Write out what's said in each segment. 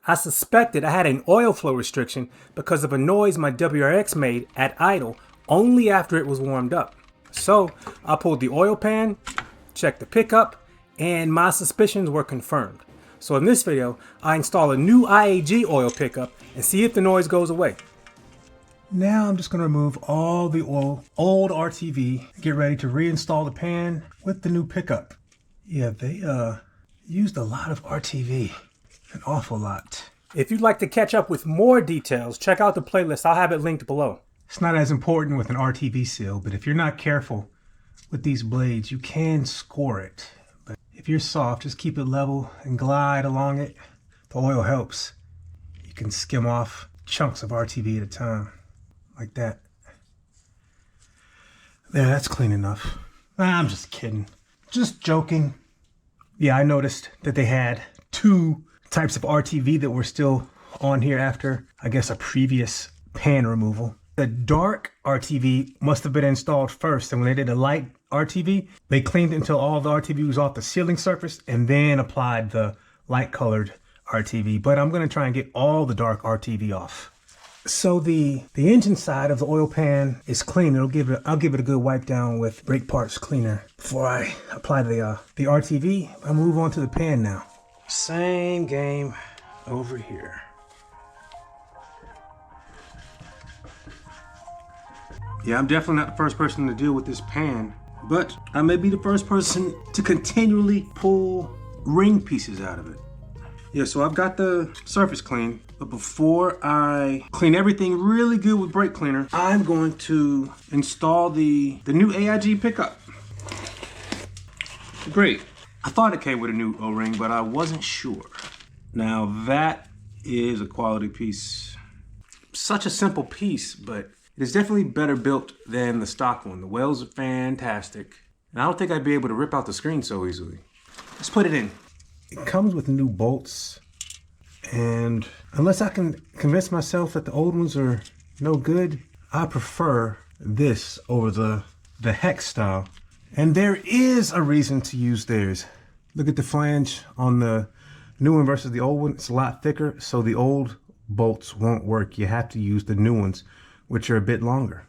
I suspected I had an oil flow restriction because of a noise my WRX made at idle only after it was warmed up. So I pulled the oil pan, checked the pickup, and my suspicions were confirmed. So in this video, I install a new IAG oil pickup and see if the noise goes away. Now I'm just going to remove all the old RTV, get ready to reinstall the pan with the new pickup. Yeah, they used a lot of RTV, an awful lot. If you'd like to catch up with more details, check out the playlist. I'll have it linked below. It's not as important with an RTV seal, but if you're not careful with these blades, you can score it. But if you're soft, just keep it level and glide along it. The oil helps. You can skim off chunks of RTV at a time. Like that. There, that's clean enough. I'm just kidding. Just joking. Yeah, I noticed that they had two types of RTV that were still on here after, I guess, a previous pan removal. The dark RTV must have been installed first, and when they did the light RTV, they cleaned it until all the RTV was off the sealing surface and then applied the light colored RTV. But I'm going to try and get all the dark RTV off. So the engine side of the oil pan is clean. I'll give it a good wipe down with brake parts cleaner before I apply the RTV. I'll move on to the pan now. Same game over here. Yeah, I'm definitely not the first person to deal with this pan, but I may be the first person to continually pull ring pieces out of it. Yeah, so I've got the surface clean, but before I clean everything really good with brake cleaner, I'm going to install the new AIG pickup. Great. I thought it came with a new O-ring, but I wasn't sure. Now that is a quality piece. Such a simple piece, but it is definitely better built than the stock one. The welds are fantastic, and I don't think I'd be able to rip out the screen so easily. Let's put it in. It comes with new bolts, and unless I can convince myself that the old ones are no good, I prefer this over the hex style. And there is a reason to use theirs. Look at the flange on the new one versus the old one. It's a lot thicker, so the old bolts won't work. You have to use the new ones, which are a bit longer.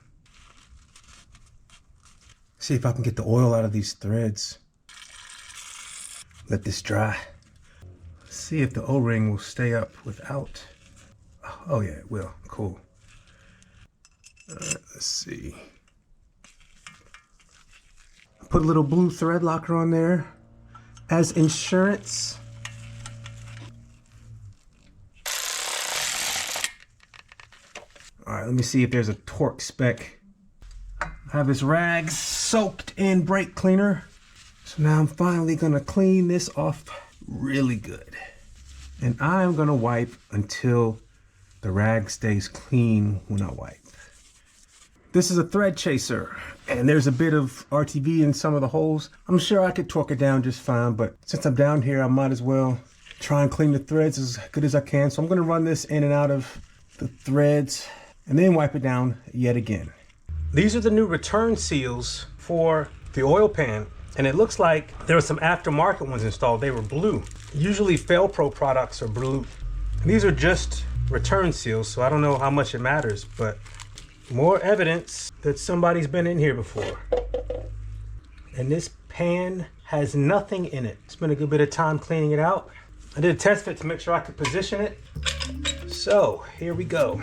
See if I can get the oil out of these threads. Let this dry. See if the O-ring will stay up without. Oh yeah, it will. Cool. Let's see. Put a little blue thread locker on there as insurance. All right, let me see if there's a torque spec. I have this rag soaked in brake cleaner. So now I'm finally gonna clean this off really good. And I'm gonna wipe until the rag stays clean when I wipe. This is a thread chaser, and there's a bit of RTV in some of the holes. I'm sure I could torque it down just fine, but since I'm down here, I might as well try and clean the threads as good as I can. So I'm gonna run this in and out of the threads and then wipe it down yet again. These are the new return seals for the oil pan. And it looks like there were some aftermarket ones installed. They were blue. Usually Felpro products are blue. And these are just return seals, so I don't know how much it matters, but more evidence that somebody's been in here before. And this pan has nothing in it. Spent a good bit of time cleaning it out. I did a test fit to make sure I could position it. So here we go.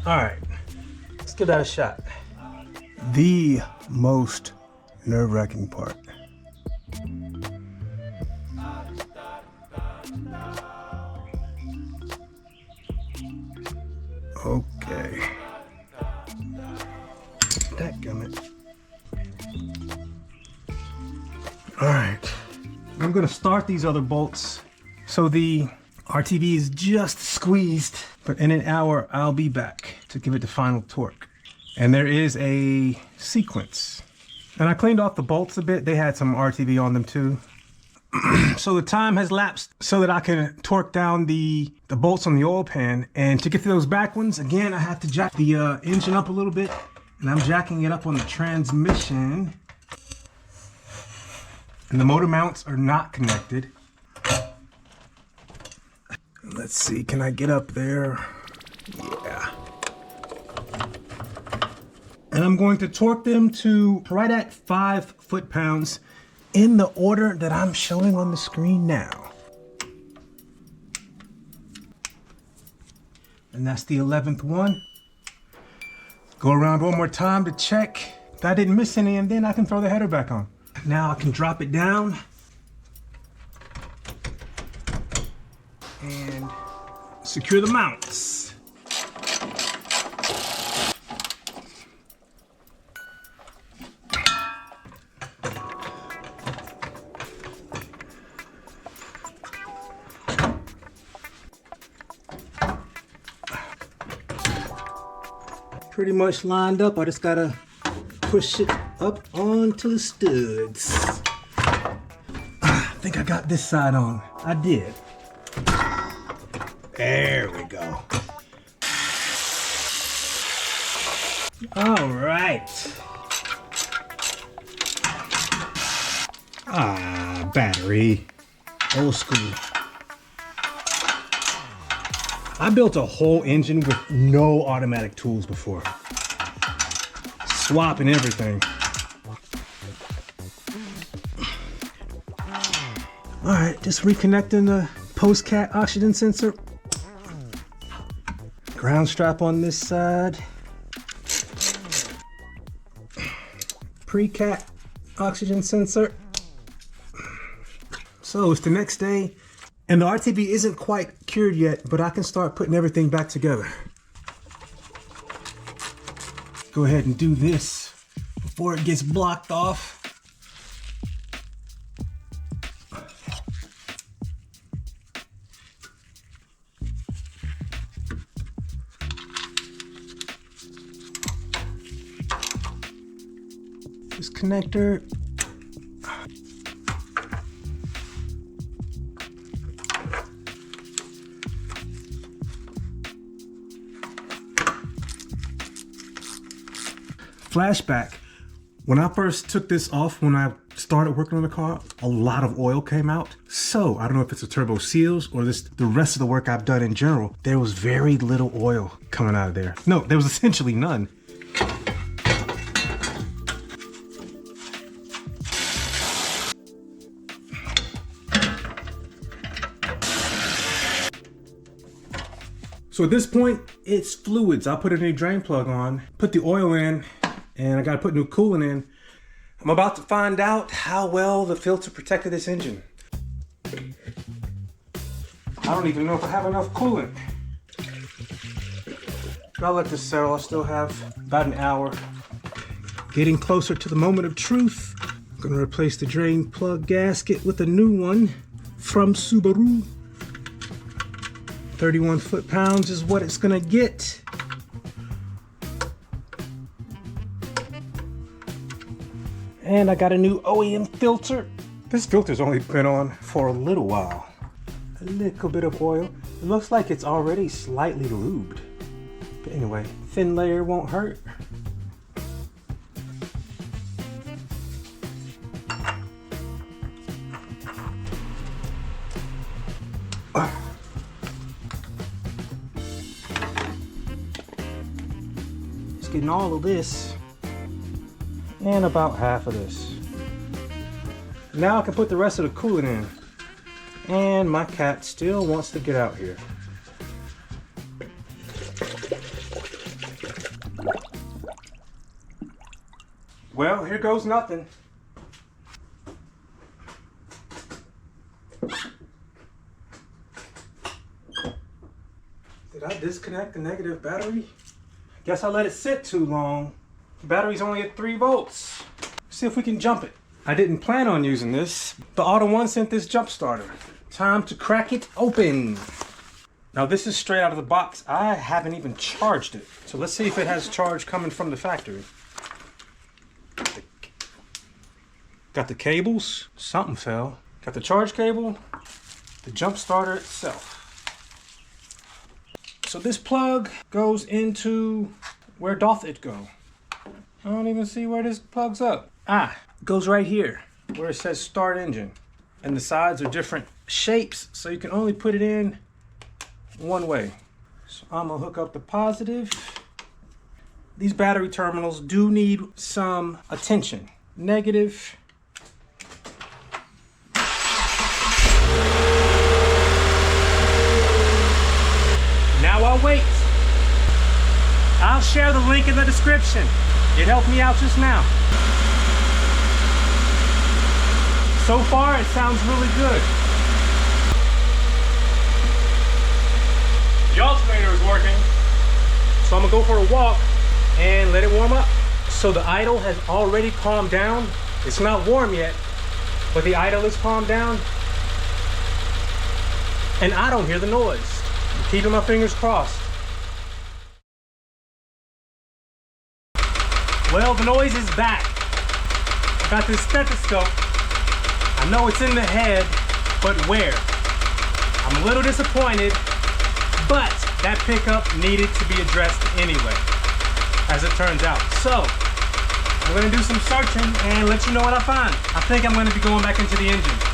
All right, let's give that a shot. The most nerve-wracking part. Okay. Dadgummit. All right, I'm gonna start these other bolts. So the RTV is just squeezed, but in an hour I'll be back to give it the final torque. And there is a sequence. And I cleaned off the bolts a bit. They had some RTV on them too. So the time has lapsed so that I can torque down the bolts on the oil pan. And to get to those back ones, again, I have to jack the engine up a little bit. And I'm jacking it up on the transmission. And the motor mounts are not connected. Let's see, can I get up there? Yeah. And I'm going to torque them to right at 5 foot-pounds in the order that I'm showing on the screen now. And that's the 11th one. Go around one more time to check that I didn't miss any, and then I can throw the header back on. Now I can drop it down and secure the mounts. Pretty much lined up. I just gotta push it up onto the studs. I think I got this side on. I did. There we go. All right. Battery. Old school. I built a whole engine with no automatic tools before. Swapping everything. All right, just reconnecting the post-cat oxygen sensor. Ground strap on this side. Pre-cat oxygen sensor. So it's the next day. And the RTV isn't quite cured yet, but I can start putting everything back together. Go ahead and do this before it gets blocked off. This connector. Flashback, when I first took this off, when I started working on the car, a lot of oil came out. So I don't know if it's the turbo seals or the rest of the work I've done in general. There was very little oil coming out of there. No, there was essentially none. So at this point, it's fluids. I'll put a new drain plug on, put the oil in, and I gotta put new coolant in. I'm about to find out how well the filter protected this engine. I don't even know if I have enough coolant. But I'll let this settle. I still have about an hour. Getting closer to the moment of truth. I'm gonna replace the drain plug gasket with a new one from Subaru. 31 foot-pounds is what it's gonna get. And I got a new OEM filter. This filter's only been on for a little while. A little bit of oil. It looks like it's already slightly lubed. But anyway, thin layer won't hurt. Just getting all of this. And about half of this. Now I can put the rest of the coolant in. And my cat still wants to get out here. Well, here goes nothing. Did I disconnect the negative battery? Guess I let it sit too long. The battery's only at 3 volts. See if we can jump it. I didn't plan on using this. The Auto One sent this jump starter. Time to crack it open. Now this is straight out of the box. I haven't even charged it. So let's see if it has charge coming from the factory. Got the cables. Something fell. Got the charge cable, the jump starter itself. So this plug goes into, where doth it go? I don't even see where this plugs up. Ah, it goes right here where it says start engine. And the sides are different shapes, so you can only put it in one way. So I'm gonna hook up the positive. These battery terminals do need some attention. Negative. Now I'll wait. I'll share the link in the description. It helped me out just now. So far, it sounds really good. The alternator is working. So I'm gonna go for a walk and let it warm up. So the idle has already calmed down. It's not warm yet, but the idle is calmed down. And I don't hear the noise. I'm keeping my fingers crossed. Well, the noise is back. I got this stethoscope. I know it's in the head, but where? I'm a little disappointed, but that pickup needed to be addressed anyway, as it turns out. So, I'm gonna do some searching and let you know what I find. I think I'm gonna be going back into the engine.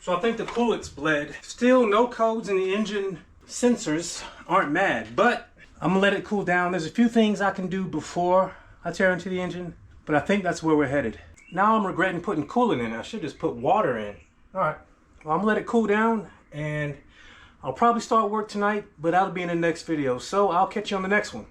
So I think the coolant's bled. Still no codes in the engine sensors aren't mad, but I'm gonna let it cool down. There's a few things I can do before I tear into the engine, but I think that's where we're headed. Now I'm regretting putting coolant in. I should just put water in. All right, well, I'm gonna let it cool down and I'll probably start work tonight, but that'll be in the next video. So I'll catch you on the next one.